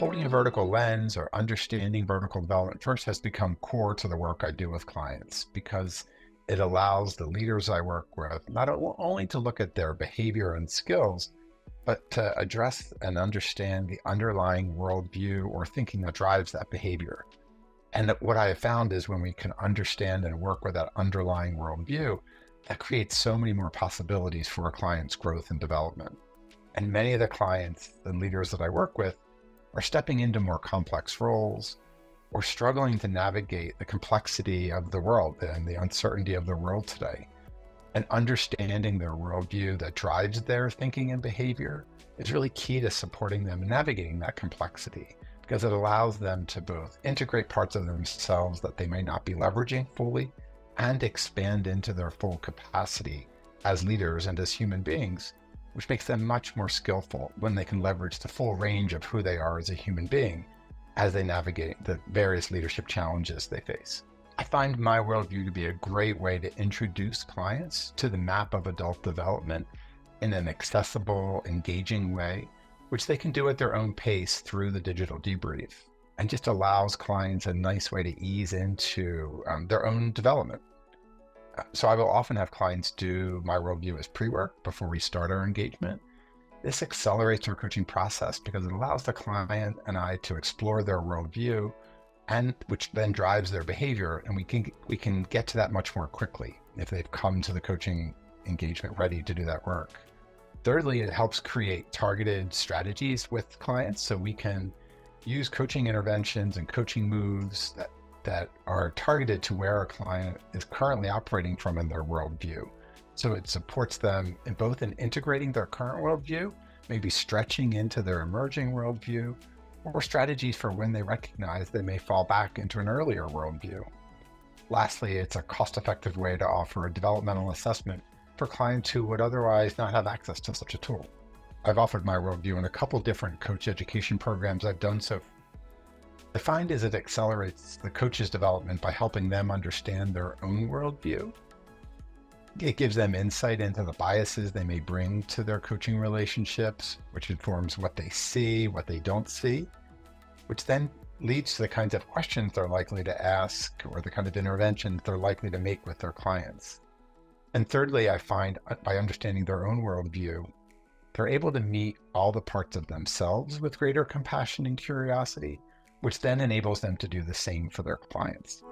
holding a vertical lens or understanding vertical development first has become core to the work I do with clients because it allows the leaders I work with not only to look at their behavior and skills, but to address and understand the underlying worldview or thinking that drives that behavior. And what I have found is when we can understand and work with that underlying worldview, that creates so many more possibilities for a client's growth and development. And many of the clients and leaders that I work with are stepping into more complex roles or struggling to navigate the complexity of the world and the uncertainty of the world today. And understanding their worldview that drives their thinking and behavior is really key to supporting them in navigating that complexity because it allows them to both integrate parts of themselves that they may not be leveraging fully and expand into their full capacity as leaders and as human beings, which makes them much more skillful when they can leverage the full range of who they are as a human being as they navigate the various leadership challenges they face. I find MyWorldView to be a great way to introduce clients to the map of adult development in an accessible, engaging way, which they can do at their own pace through the digital debrief, and just allows clients a nice way to ease into their own development. So I will often have clients do MyWorldView as pre-work before we start our engagement. This accelerates our coaching process because it allows the client and I to explore their worldview, and which then drives their behavior, and we can get to that much more quickly if they've come to the coaching engagement ready to do that work. Thirdly, it helps create targeted strategies with clients so we can use coaching interventions and coaching moves that are targeted to where a client is currently operating from in their worldview. So it supports them in both in integrating their current worldview, maybe stretching into their emerging worldview, or strategies for when they recognize they may fall back into an earlier worldview. Lastly, it's a cost-effective way to offer a developmental assessment for clients who would otherwise not have access to such a tool. I've offered MyWorldView in a couple different coach education programs I've done so. I find is it accelerates the coach's development by helping them understand their own worldview. It gives them insight into the biases they may bring to their coaching relationships, which informs what they see, what they don't see, which then leads to the kinds of questions they're likely to ask or the kind of interventions they're likely to make with their clients. And thirdly, I find by understanding their own worldview, they're able to meet all the parts of themselves with greater compassion and curiosity, which then enables them to do the same for their clients.